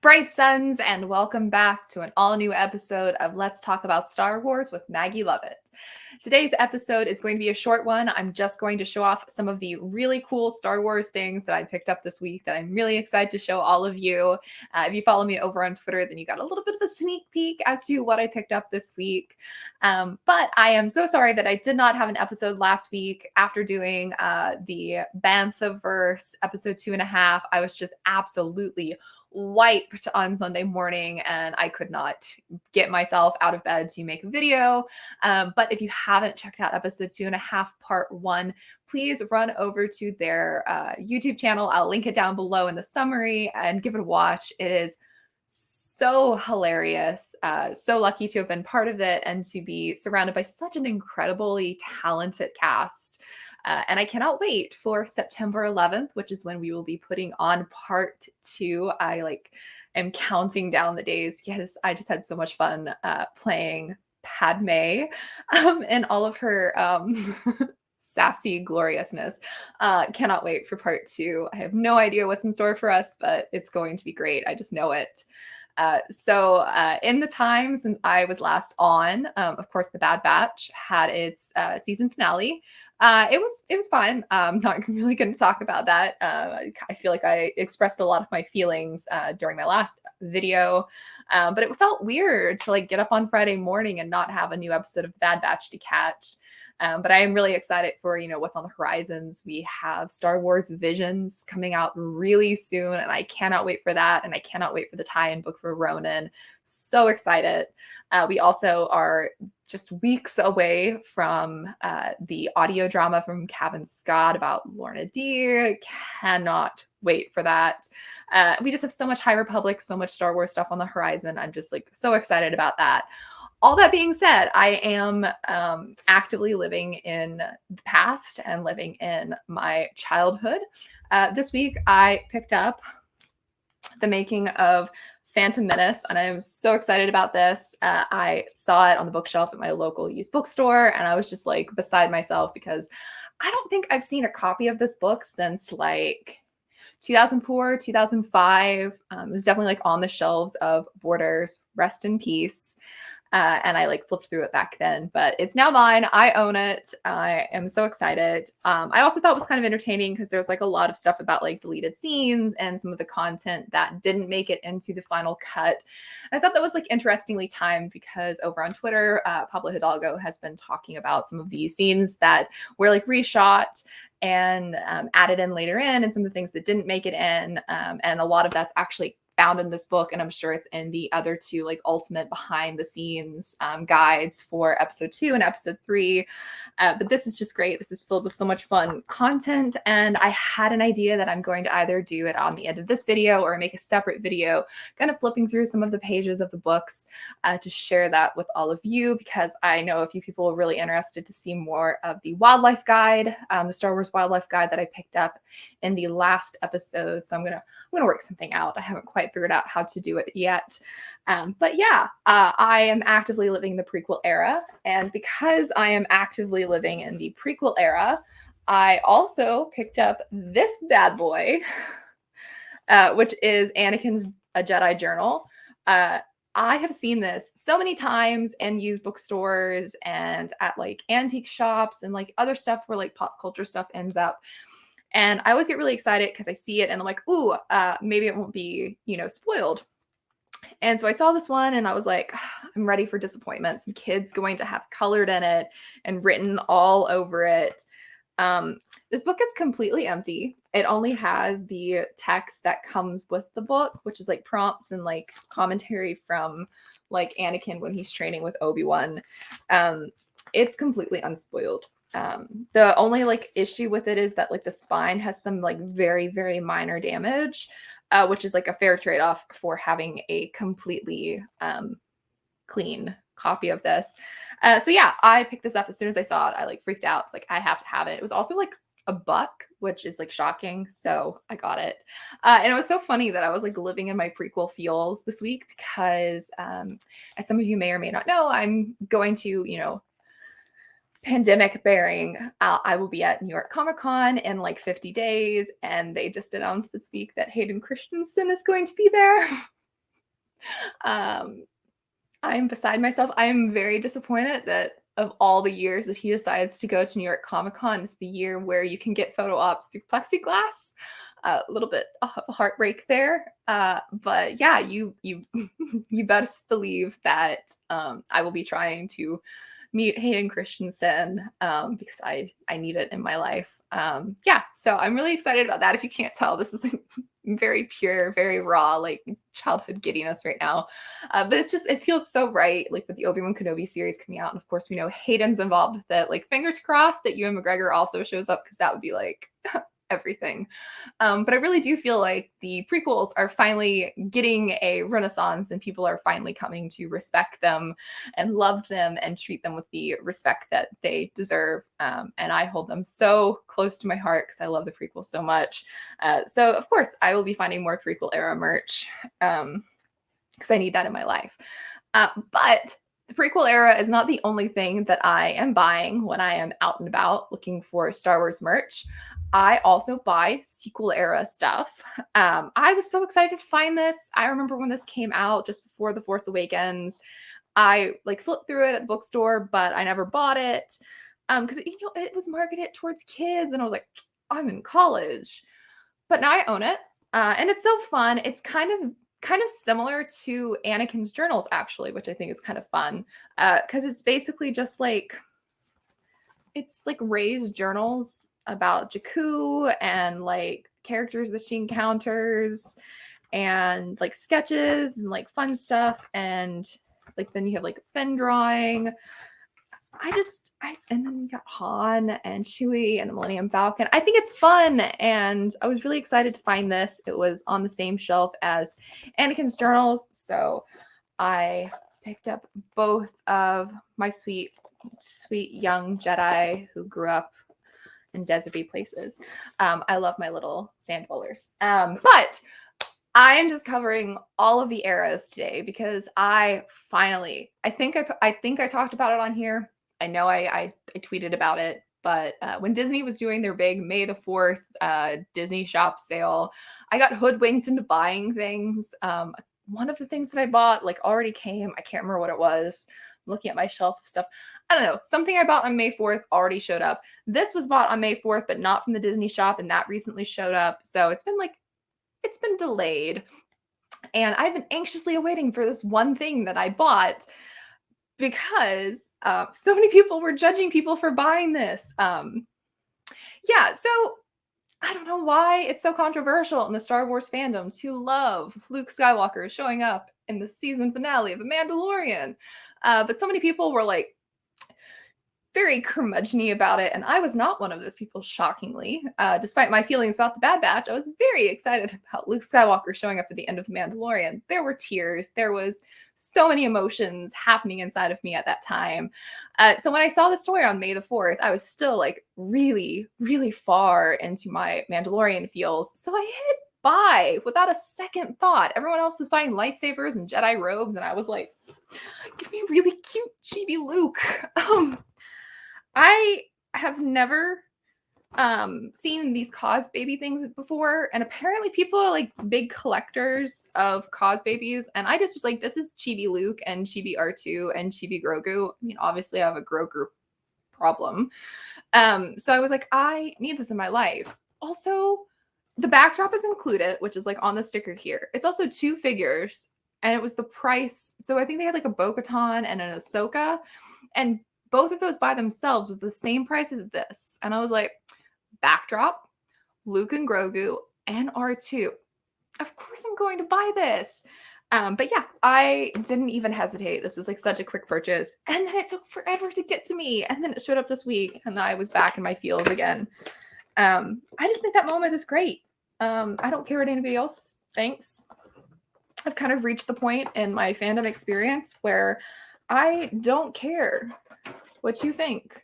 Bright suns, and welcome back to an all-new episode of Let's Talk About Star Wars with Maggie Lovett. Today's episode is going to be a short one. I'm just going to show off some of the really cool Star Wars things that I picked up this week that I'm really excited to show all of you. If you follow me over on Twitter, then you got a little bit of a sneak peek as to what I picked up this week. But I am so sorry that I did not have an episode last week after doing the Banthaverse episode 2.5. I was just absolutely wiped on Sunday morning and I could not get myself out of bed to make a video. But if you haven't checked out episode 2.5 part 1, please run over to their YouTube channel. I'll link it down below in the summary and give it a watch. It is so hilarious. So lucky to have been part of it and to be surrounded by such an incredibly talented cast. And I cannot wait for September 11th, which is when we will be putting on part 2. I am counting down the days because I just had so much fun playing Padme and all of her sassy gloriousness. Cannot wait for part 2. I have no idea what's in store for us, but it's going to be great. I just know it. So in the time since I was last on, of course, The Bad Batch had its season finale. It was fun. I'm not really going to talk about that. I feel like I expressed a lot of my feelings during my last video, but it felt weird to get up on Friday morning and not have a new episode of The Bad Batch to catch. But I am really excited for, what's on the horizons. We have Star Wars Visions coming out really soon, and I cannot wait for that. And I cannot wait for the tie-in book for Ronan. So excited. We also are just weeks away from the audio drama from Cavan Scott about Lorna Dee. Cannot wait for that. We just have so much High Republic, so much Star Wars stuff on the horizon. I'm just so excited about that. All that being said, I am actively living in the past and living in my childhood. This week, I picked up the making of Phantom Menace, and I'm so excited about this. I saw it on the bookshelf at my local used bookstore, and I was just beside myself because I don't think I've seen a copy of this book since 2004, 2005. It was definitely on the shelves of Borders. Rest in peace. And I flipped through it back then, but it's now mine. I own it. I am so excited. I also thought it was kind of entertaining because there's a lot of stuff about deleted scenes and some of the content that didn't make it into the final cut. And I thought that was interestingly timed because over on Twitter, Pablo Hidalgo has been talking about some of these scenes that were reshot and added in later in, and some of the things that didn't make it in. And a lot of that's actually found in this book, and I'm sure it's in the other two ultimate behind the scenes guides for episode 2 and episode 3. But this is just great. This is filled with so much fun content, and I had an idea that I'm going to either do it on the end of this video or make a separate video kind of flipping through some of the pages of the books to share that with all of you, because I know a few people are really interested to see more of the wildlife guide, the Star Wars wildlife guide that I picked up in the last episode. So I'm gonna work something out. I haven't quite figured out how to do it yet. But yeah, I am actively living the prequel era. And because I am actively living in the prequel era, I also picked up this bad boy, which is Anakin's A Jedi Journal. I have seen this so many times in used bookstores and at antique shops and other stuff where pop culture stuff ends up. And I always get really excited because I see it and I'm like, ooh, maybe it won't be, spoiled. And so I saw this one and I was like, I'm ready for disappointment. Some kids going to have colored in it and written all over it. This book is completely empty. It only has the text that comes with the book, which is prompts and commentary from Anakin when he's training with Obi-Wan. It's completely unspoiled. The only issue with it is that the spine has some very, very minor damage, which is a fair trade-off for having a completely clean copy of this. So yeah, I picked this up as soon as I saw it. I freaked out. It's I have to have it. It was also $1, which is shocking. So I got it. And it was so funny that I was living in my prequel feels this week because as some of you may or may not know, I'm going to, pandemic bearing, I will be at New York Comic Con in 50 days, and they just announced this week that Hayden Christensen is going to be there. Um, I'm beside myself. I'm very disappointed that of all the years that he decides to go to New York Comic Con, it's the year where you can get photo ops through plexiglass. A little bit of a heartbreak there, but yeah, you you best believe that I will be trying to meet Hayden Christensen because I need it in my life. Yeah, so I'm really excited about that. If you can't tell, this is like very pure, very raw, like childhood giddiness right now. But it's just, it feels so right, like with the Obi-Wan Kenobi series coming out. And of course, we know Hayden's involved with it. Like, fingers crossed that Ewan McGregor also shows up, because that would be like everything. But I really do feel like the prequels are finally getting a renaissance, and people are finally coming to respect them and love them and treat them with the respect that they deserve. And I hold them so close to my heart because I love the prequels so much. So of course, I will be finding more prequel era merch because I need that in my life. But the prequel era is not the only thing that I am buying when I am out and about looking for Star Wars merch. I also buy sequel era stuff. I was so excited to find this. I remember when this came out just before The Force Awakens. I like flipped through it at the bookstore, but I never bought it because it was marketed towards kids, and I was like, I'm in college. But now I own it, and it's so fun. It's kind of similar to Anakin's journals, actually, which I think is kind of fun because it's basically just like, it's like Rey's journals about Jakku and like characters that she encounters and like sketches and like fun stuff. And like then you have like a Finn drawing. And then we got Han and Chewie and the Millennium Falcon. I think it's fun, and I was really excited to find this. It was on the same shelf as Anakin's journals, so I picked up both of my sweet young Jedi who grew up in deserty places. I love my little sand dwellers. But I am just covering all of the eras today because I think I talked about it on here. I know I tweeted about it, but when Disney was doing their big May the 4th Disney shop sale, I got hoodwinked into buying things. One of the things that I bought like already came. I can't remember what it was. I'm looking at my shelf of stuff. I don't know. Something I bought on May 4th already showed up. This was bought on May 4th, but not from the Disney shop, and that recently showed up. So it's been delayed. And I've been anxiously awaiting for this one thing that I bought because so many people were judging people for buying this. Yeah, so I don't know why it's so controversial in the Star Wars fandom to love Luke Skywalker showing up in the season finale of The Mandalorian. But so many people were like very curmudgeon-y about it, and I was not one of those people, shockingly. Despite my feelings about the Bad Batch, I was very excited about Luke Skywalker showing up at the end of The Mandalorian. There were tears. There was so many emotions happening inside of me at that time. So when I saw the story on May the 4th, I was still like really, really far into my Mandalorian feels. So I hit buy without a second thought. Everyone else was buying lightsabers and Jedi robes, and I was like, give me really cute chibi Luke. I have never seen these Cosbaby things before, and apparently people are like big collectors of Cosbabies, and I just was like, this is Chibi Luke and Chibi R2 and Chibi Grogu. I mean, obviously I have a Grogu problem. So I was like, I need this in my life. Also, the backdrop is included, which is like on the sticker here. It's also 2 figures, and it was the price. So I think they had like a Bo-Katan and an Ahsoka, and both of those by themselves was the same price as this. And I was like, backdrop, Luke and Grogu, and R2. Of course I'm going to buy this. But yeah, I didn't even hesitate. This was like such a quick purchase. And then it took forever to get to me. And then it showed up this week, and I was back in my feels again. I just think that moment is great. I don't care what anybody else thinks. I've kind of reached the point in my fandom experience where I don't care what you think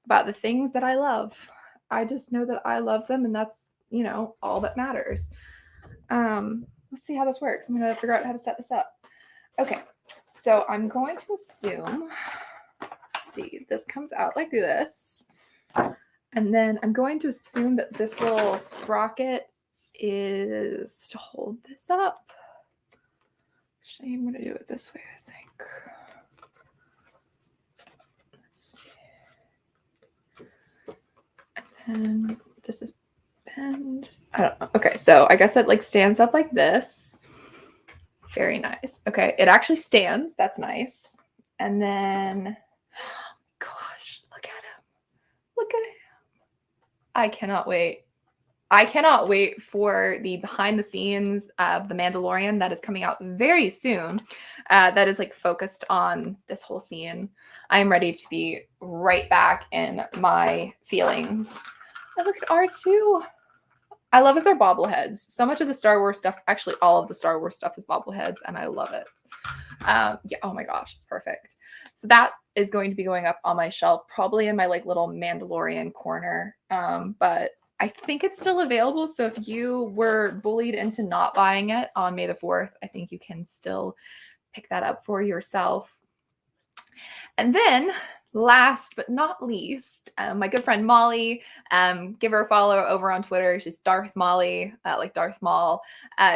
about the things that I love. I just know that I love them, and that's, all that matters. Let's see how this works. I'm going to figure out how to set this up. Okay, so I'm going to assume, let's see, this comes out like this. And then I'm going to assume that this little sprocket is to hold this up. Actually, I'm going to do it this way, I think. Let's see. And this is pinned. I don't know. Okay, so I guess that like stands up like this. Very nice. Okay, it actually stands. That's nice. And then, gosh, look at him. Look at him. I cannot wait. I cannot wait for the behind the scenes of The Mandalorian that is coming out very soon. That is like focused on this whole scene. I am ready to be right back in my feelings. Oh, look at R2. I love that they're bobbleheads. So much of the Star Wars stuff, actually all of the Star Wars stuff is bobbleheads, and I love it. Yeah, oh my gosh, it's perfect. So that is going to be going up on my shelf, probably in my like little Mandalorian corner. But I think it's still available. So if you were bullied into not buying it on May the 4th, I think you can still pick that up for yourself. And then last but not least, my good friend Molly, give her a follow over on Twitter. She's Darth Molly, like Darth Maul.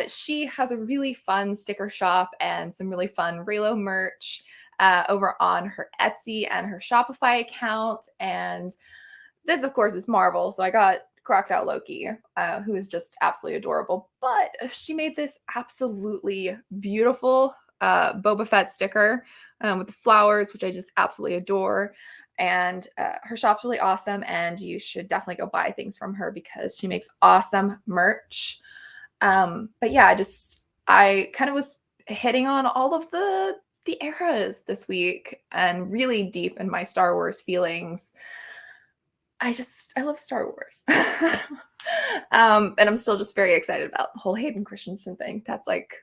She has a really fun sticker shop and some really fun Reylo merch over on her Etsy and her Shopify account. And this, of course, is Marvel. So I got Crocodile Loki, who is just absolutely adorable. But she made this absolutely beautiful Boba Fett sticker with the flowers, which I just absolutely adore. And her shop's really awesome, and you should definitely go buy things from her because she makes awesome merch. But yeah, I kind of was hitting on all of the eras this week and really deep in my Star Wars feelings. I love Star Wars. And I'm still just very excited about the whole Hayden Christensen thing. That's like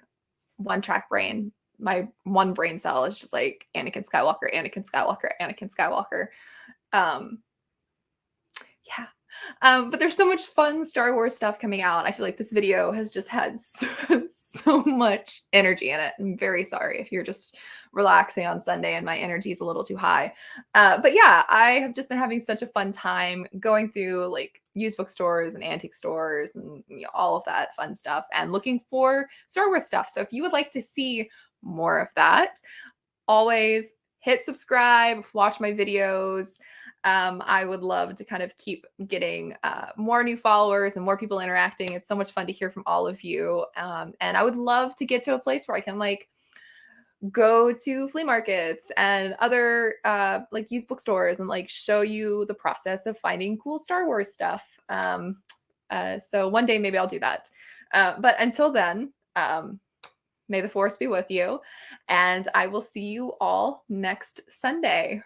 one track brain. My one brain cell is just like Anakin Skywalker, Anakin Skywalker, Anakin Skywalker. Yeah. But there's so much fun Star Wars stuff coming out. I feel like this video has just had so much energy in it. I'm very sorry if you're just relaxing on Sunday and my energy is a little too high. But yeah, I have just been having such a fun time going through like used bookstores and antique stores and all of that fun stuff and looking for Star Wars stuff. So if you would like to see more of that, always hit subscribe, watch my videos. I would love to kind of keep getting more new followers and more people interacting. It's so much fun to hear from all of you. And I would love to get to a place where I can like go to flea markets and other like used bookstores and like show you the process of finding cool Star Wars stuff. So one day maybe I'll do that. But until then, may the force be with you, and I will see you all next Sunday.